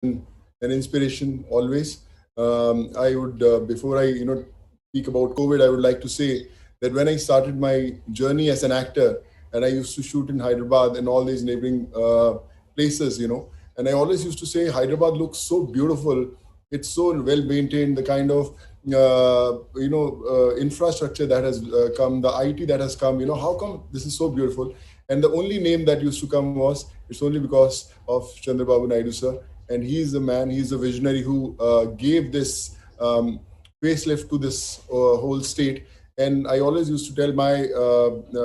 been an inspiration always. I would, before I, speak about COVID, I would like to say that when I started my journey as an actor, and I used to shoot in Hyderabad and all these neighboring places, and I always used to say Hyderabad looks so beautiful. It's so well maintained. The kind of infrastructure that has come, the IT that has come. How come this is so beautiful? And the only name that used to come was, it's only because of Chandrababu Naidu sir, and he is the man, he is the visionary who gave this facelift to this whole state. And I always used to tell my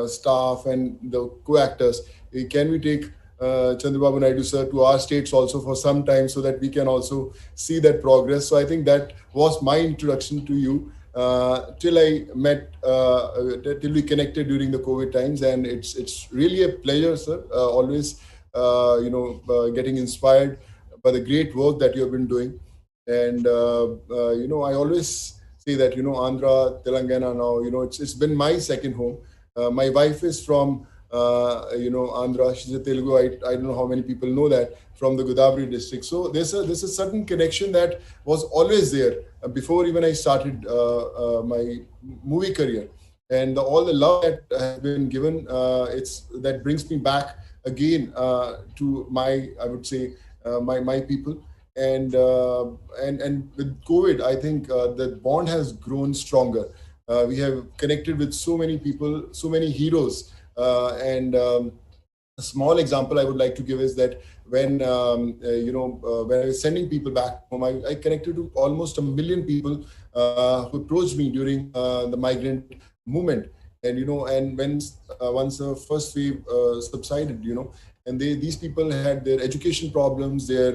staff and the co-actors, hey, can we take Chandrababu Naidu sir to our states also for some time so that we can also see that progress. So I think that was my introduction to you till I met, till we connected during the COVID times, and it's really a pleasure, sir. Always, getting inspired by the great work that you have been doing, and I always say that Andhra, Telangana now, it's been my second home. My wife is from Andhra. She's a Telugu. I don't know how many people know that, from the Godavari district. So there's a certain connection that was always there before even I started my movie career, and all the love that has been given, it's that brings me back again to my, I would say, my people. And with COVID, I think the bond has grown stronger. We have connected with so many people, so many heroes, and a small example I would like to give is that when I was sending people back home, I connected to almost 1 million people who approached me during the migrant movement. And and when once the first wave subsided, and these people had their education problems, their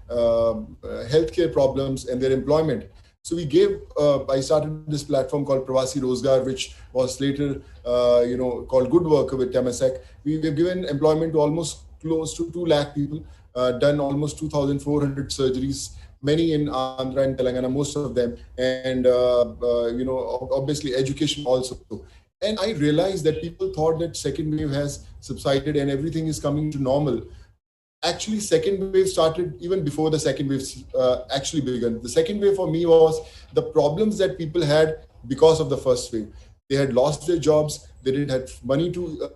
healthcare problems, and their employment. So I started this platform called Pravasi Rozgar, which was later, called Good Worker with Temasek. We've given employment to almost close to 2 lakh people, done almost 2,400 surgeries, many in Andhra and Telangana, most of them, and obviously education also. And I realized that people thought that second wave has subsided and everything is coming to normal. Actually, second wave started even before the second wave actually began. The second wave for me was the problems that people had because of the first wave. They had lost their jobs. They didn't have money to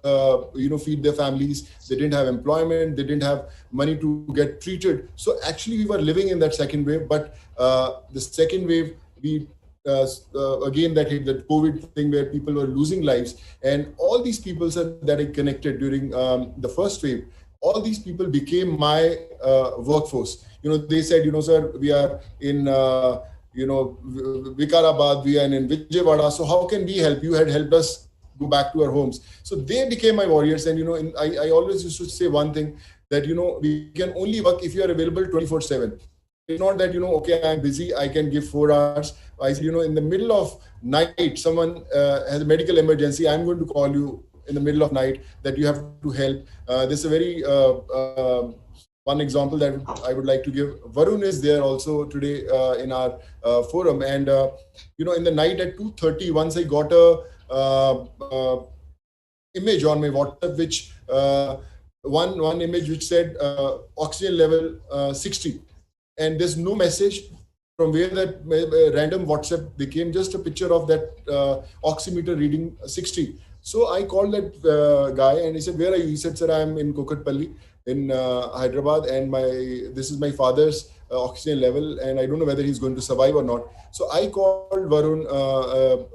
feed their families. They didn't have employment. They didn't have money to get treated. So actually, we were living in that second wave. But the second wave, we again, that hit that COVID thing where people were losing lives, and all these people said that I connected during the first wave, all these people became my workforce. They said, sir, we are in, Vikarabad, we are in Vijayawada. So how can we help? You had helped us go back to our homes. So they became my warriors. And, I always used to say one thing that, we can only work if you are available 24/7. It's not that, okay, I'm busy, I can give 4 hours. I said, in the middle of night, someone has a medical emergency, I'm going to call you in the middle of night that you have to help. This is a very one example that I would like to give. Varun is there also today in our forum. And, in the night at 2:30, once I got a image on my WhatsApp, which one image which said oxygen level 60. And there's no message from where that random WhatsApp became, just a picture of that oximeter reading 60. So I called that guy and he said, where are you? He said, sir, I'm in Kokatpalli in Hyderabad, and this is my father's oxygen level, and I don't know whether he's going to survive or not. So I called Varun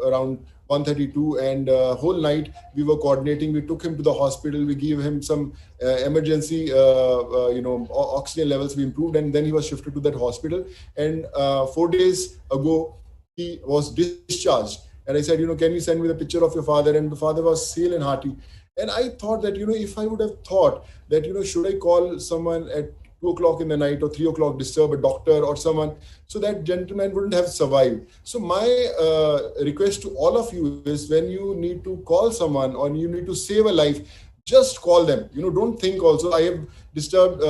around 1:32, and whole night we were coordinating. We took him to the hospital. We gave him some emergency, oxygen levels we improved, and then he was shifted to that hospital. And 4 days ago, he was discharged. And I said, can you send me the picture of your father? And the father was hale and hearty. And I thought that, if I would have thought that, should I call someone at 2 o'clock in the night or 3 o'clock, disturb a doctor or someone, so that gentleman wouldn't have survived. So my request to all of you is, when you need to call someone or you need to save a life, just call them. Don't think also. I have disturbed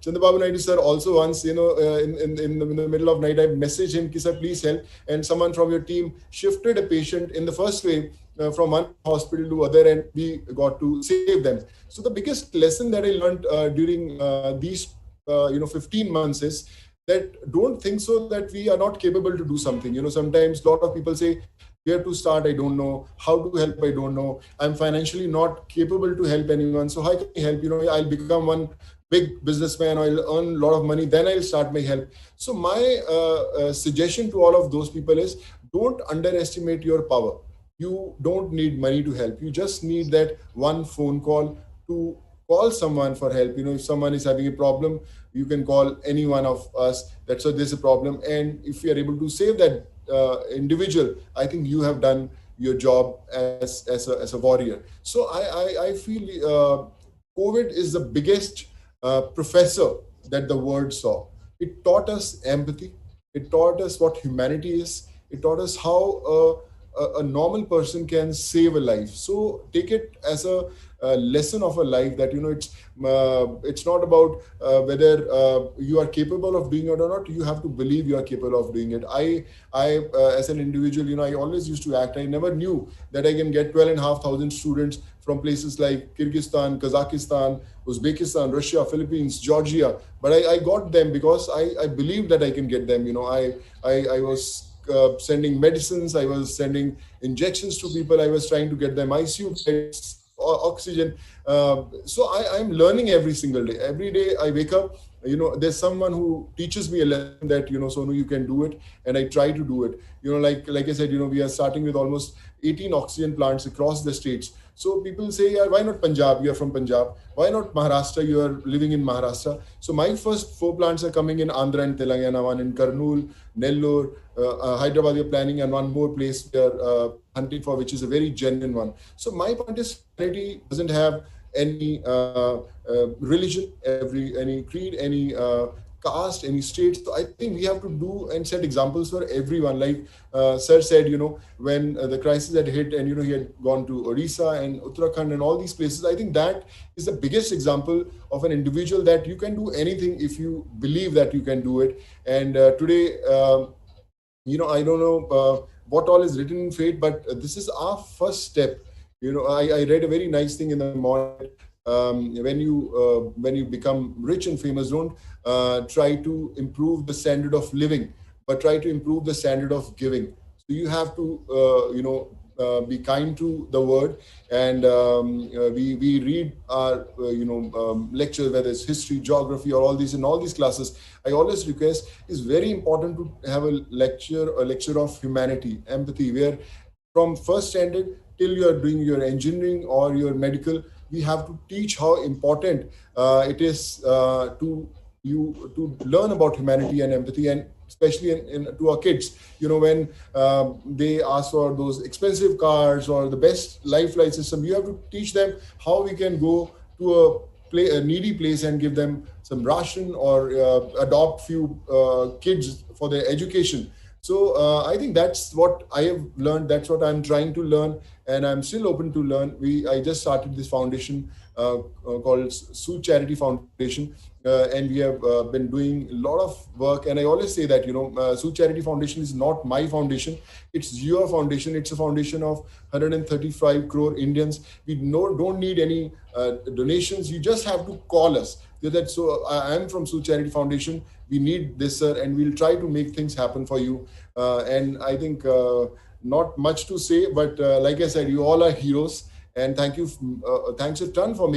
Chandrababu Naidu sir also once, in the middle of night. I messaged him, sir, please help. And someone from your team shifted a patient in the first wave from one hospital to other, and we got to save them. So the biggest lesson that I learned during these 15 months is that don't think so that we are not capable to do something. Sometimes a lot of people say, where to start, I don't know. How to help, I don't know. I'm financially not capable to help anyone. So how can I help? I'll become one big businessman, I'll earn a lot of money, then I'll start my help. So my suggestion to all of those people is, don't underestimate your power. You don't need money to help. You just need that one phone call to call someone for help. If someone is having a problem, you can call any one of us. That's why there's a problem. And if you are able to save that individual, I think you have done your job as a warrior. So I feel COVID is the biggest professor that the world saw. It taught us empathy. It taught us what humanity is. It taught us how a normal person can save a life. So take it as a lesson of a life, that it's not about whether you are capable of doing it or not. You have to believe you are capable of doing it. I as an individual, I always used to act. I never knew that I can get 12,500 students from places like Kyrgyzstan, Kazakhstan, Uzbekistan, Russia, Philippines, Georgia. But I got them because I believed that I can get them. I was sending medicines, I was sending injections to people, I was trying to get them ICU beds, oxygen. So I'm learning every single day. Every day I wake up, there's someone who teaches me a lesson that, Sonu, you can do it. And I try to do it. Like I said, we are starting with almost 18 oxygen plants across the states. So people say, yeah, why not Punjab? You're from Punjab. Why not Maharashtra? You are living in Maharashtra. So my first 4 plants are coming in Andhra and Telangana, one in Kurnool, Nellore, Hyderabad. We're planning, and one more place we are hunting for, which is a very genuine one. So my point is, humanity doesn't have any religion, any creed, any caste, any state. So I think we have to do and set examples for everyone. Like Sir said, when the crisis had hit, and he had gone to Orissa and Uttarakhand and all these places. I think that is the biggest example of an individual, that you can do anything if you believe that you can do it. And today, I don't know what all is written in fate, but this is our first step. I read a very nice thing in the morning. When you become rich and famous, don't try to improve the standard of living, but try to improve the standard of giving. So you have to be kind to the word. And we read our lectures, whether it's history, geography, or all these, in all these classes. I always request, it's very important to have a lecture of humanity, empathy, where from first standard till you are doing your engineering or your medical, we have to teach how important it is to learn about humanity and empathy, and especially to our kids. When they ask for those expensive cars or the best life system, you have to teach them how we can go to a needy place and give them some ration, or adopt few kids for their education. So I think that's what I have learned. That's what I'm trying to learn, and I'm still open to learn. I just started this foundation called Sood Charity Foundation, and we have been doing a lot of work. And I always say that Sood Charity Foundation is not my foundation; it's your foundation. It's a foundation of 135 crore Indians. We don't need any donations. You just have to call us. So I am from Sood Charity Foundation. We need this, sir, and we'll try to make things happen for you. And I think not much to say, but like I said, you all are heroes. And thanks a ton for making